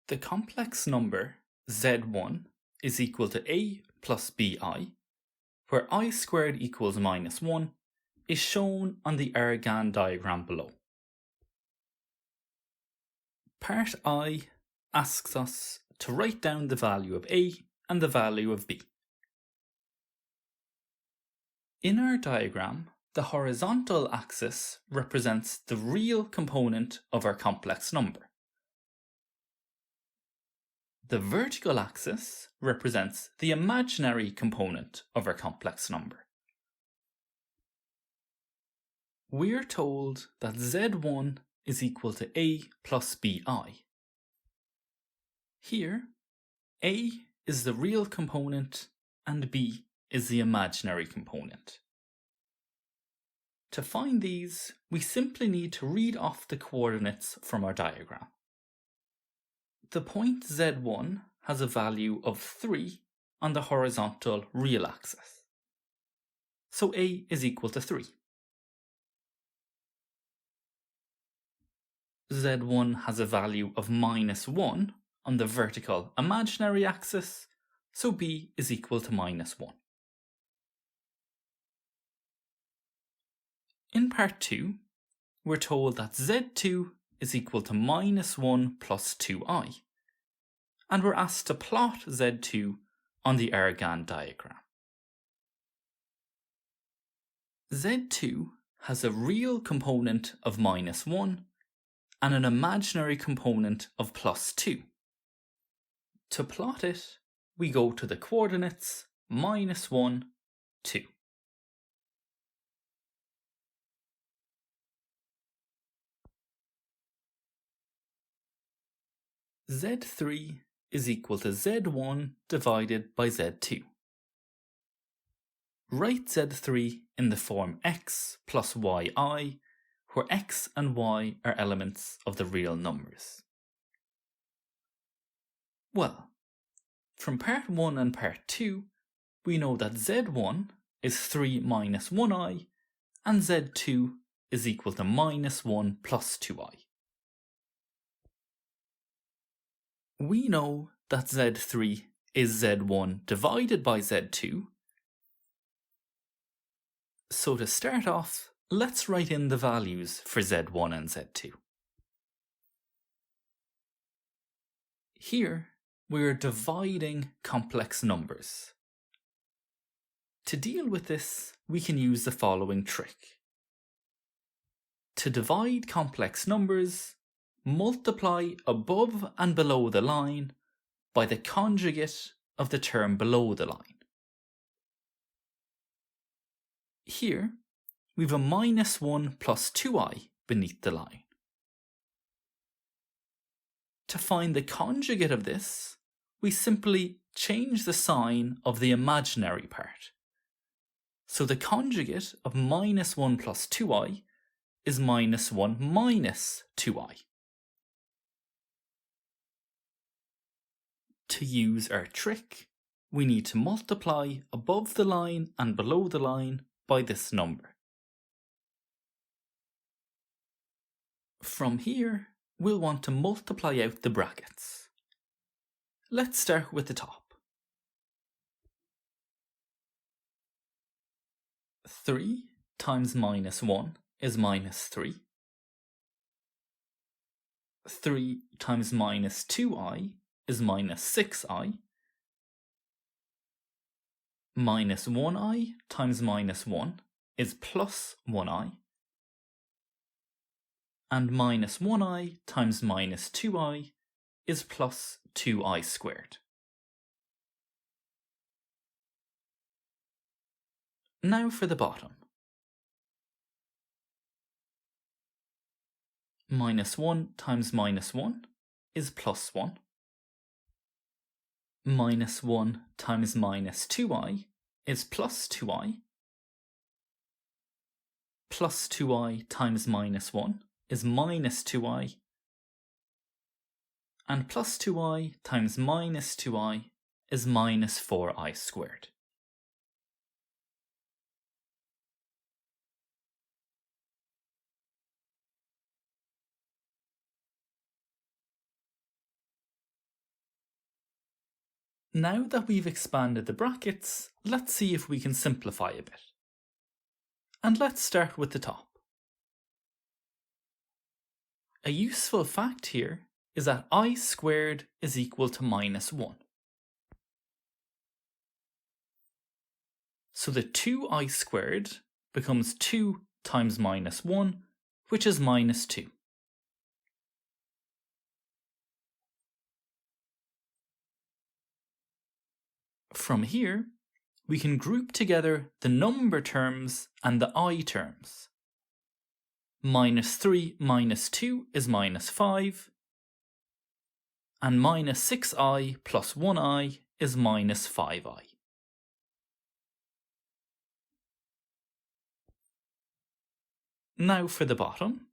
The complex number z1 is equal to a plus bi, where I squared equals minus 1, is shown on the Gann diagram below. Part I asks us to write down the value of a and the value of b. In our diagram, the horizontal axis represents the real component of our complex number. The vertical axis represents the imaginary component of our complex number. We're told that z1 is equal to a plus bi. Here, a is the real component and b is the imaginary component. To find these, we simply need to read off the coordinates from our diagram. The point z1 has a value of 3 on the horizontal real axis. So a is equal to 3. z1 has a value of minus 1 on the vertical imaginary axis, so b is equal to minus 1. In part 2, we're told that z2 is equal to minus 1 plus 2i, and we're asked to plot z2 on the Gann diagram. z2 has a real component of minus 1 and an imaginary component of plus 2. To plot it, we go to the coordinates minus 1, 2. z3 is equal to z1 divided by z2. Write z3 in the form x plus yi, where x and y are elements of the real numbers. Well, from part 1 and part 2, we know that z1 is 3 minus 1i and z2 is equal to minus 1 plus 2i. We know that z3 is z1 divided by z2. So to start off, let's write in the values for z1 and z2. Here, we're dividing complex numbers. To deal with this, we can use the following trick. To divide complex numbers, multiply above and below the line by the conjugate of the term below the line. Here, we have a minus 1 plus 2i beneath the line. To find the conjugate of this, we simply change the sign of the imaginary part. So the conjugate of minus 1 plus 2i is minus 1 minus 2i. To use our trick, we need to multiply above the line and below the line by this number. From here, we'll want to multiply out the brackets. Let's start with the top. 3 times minus 1 is minus 3. 3 times minus 2i is minus 6i. Minus 1i times minus 1 is plus 1i. And minus 1i times minus 2i is plus 2i squared. Now for the bottom. Minus 1 times minus 1 is plus 1. Minus 1 times minus 2i is plus 2i. Plus 2i times minus 1 is minus 2i. And plus 2i times minus 2i is minus 4i squared. Now that we've expanded the brackets, let's see if we can simplify a bit. And let's start with the top. A useful fact here is that I squared is equal to minus 1. So the 2i squared becomes 2 times minus 1, which is minus 2. From here, we can group together the number terms and the I terms. Minus 3 minus 2 is minus 5, and minus 6i plus 1i is minus 5i. Now for the bottom.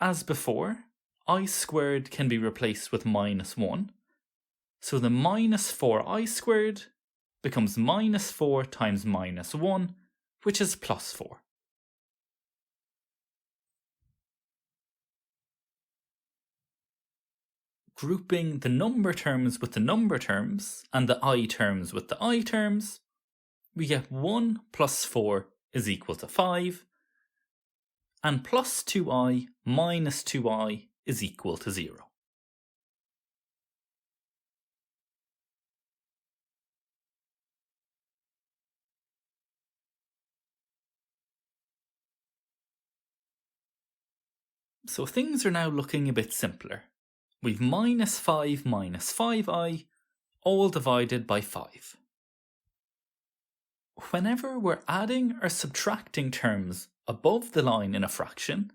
As before, I squared can be replaced with minus 1, so the minus 4i squared becomes minus 4 times minus 1, which is plus 4. Grouping the number terms with the number terms and the I terms with the I terms, we get 1 plus 4 is equal to 5, and plus 2i minus 2i is equal to 0. So things are now looking a bit simpler. We've minus 5 minus 5i, all divided by 5. Whenever we're adding or subtracting terms above the line in a fraction,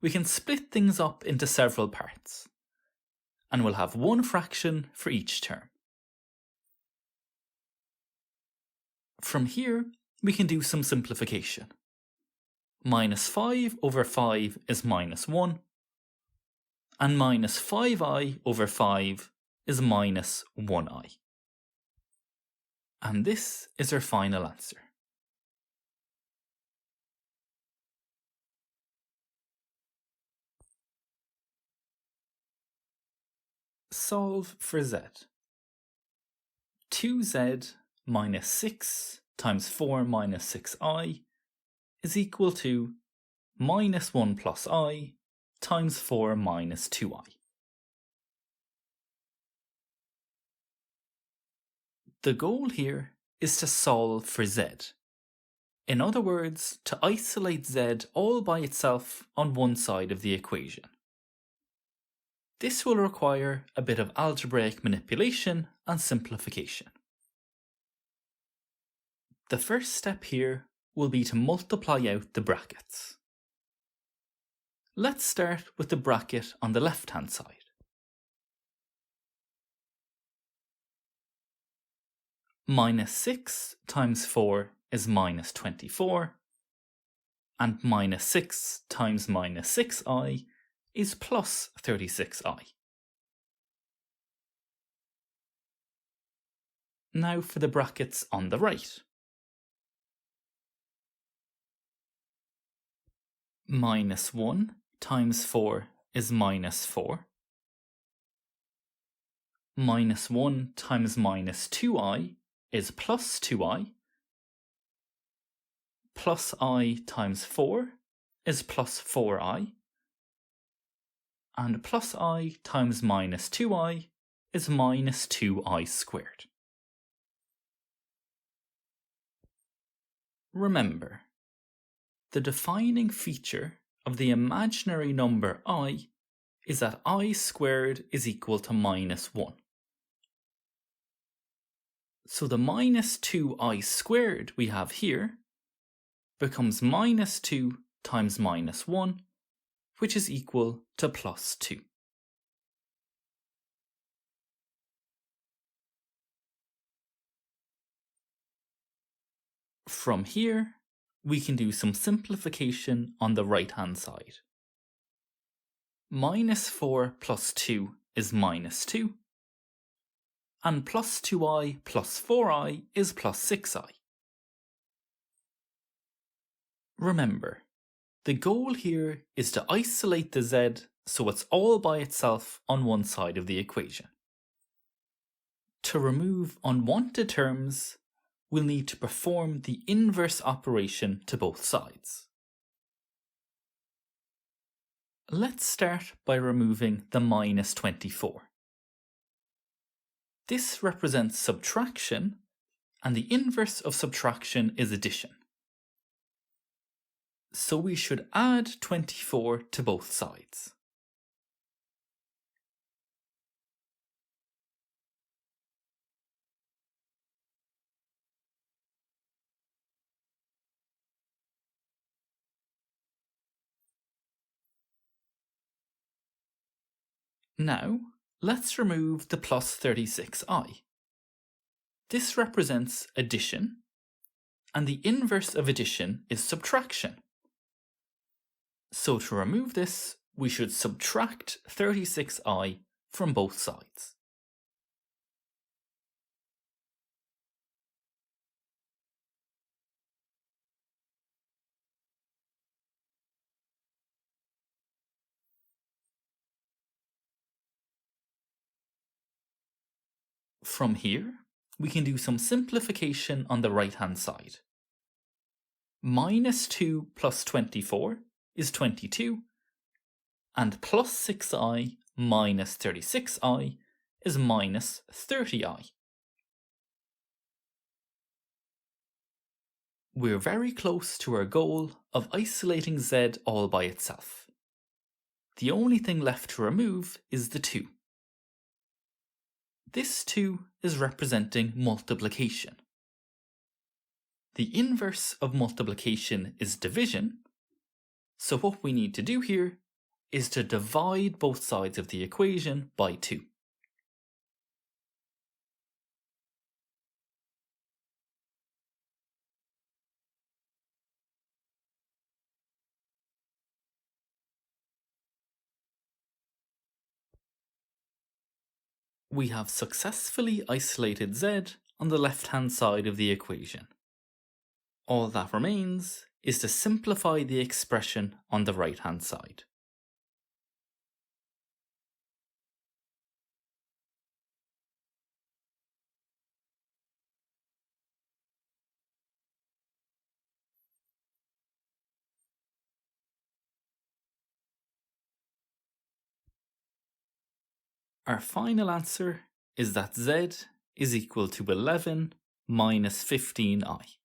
we can split things up into several parts, and we'll have one fraction for each term. From here, we can do some simplification. Minus 5 over 5 is minus 1, and minus 5i over 5 is minus 1i. And this is our final answer. Solve for z. 2z minus 6 times 4 minus 6i is equal to minus 1 plus I times 4 minus 2i. The goal here is to solve for z. In other words, to isolate z all by itself on one side of the equation. This will require a bit of algebraic manipulation and simplification. The first step here will be to multiply out the brackets. Let's start with the bracket on the left-hand side. Minus 6 times 4 is minus 24, and minus 6 times minus 6i is plus 36i. Now for the brackets on the right. Minus 1 times 4 is minus 4. Minus 1 times minus 2i is plus 2i. Plus I times 4 is plus 4i. And plus I times minus 2i is minus 2i squared. Remember, the defining feature of the imaginary number I is that I squared is equal to minus 1. So the minus 2i squared we have here becomes minus 2 times minus 1, which is equal to plus 2. From here, we can do some simplification on the right-hand side. Minus 4 plus 2 is minus 2, and plus 2i plus 4i is plus 6i. Remember, The goal here is to isolate the z so it's all by itself on one side of the equation. To remove unwanted terms, we'll need to perform the inverse operation to both sides. Let's start by removing the minus 24. This represents subtraction, and the inverse of subtraction is addition. So we should add 24 to both sides. Now, let's remove the plus 36i. This represents addition, and the inverse of addition is subtraction. So to remove this, we should subtract 36i from both sides. From here, we can do some simplification on the right-hand side. Minus 2 plus 24 is 22, and plus 6i minus 36i is minus 30i. We're very close to our goal of isolating z all by itself. The only thing left to remove is the 2. This 2 is representing multiplication. The inverse of multiplication is division, so what we need to do here is to divide both sides of the equation by 2. We have successfully isolated z on the left-hand side of the equation. All that remains is to simplify the expression on the right-hand side. Our final answer is that z is equal to 11 minus 15i.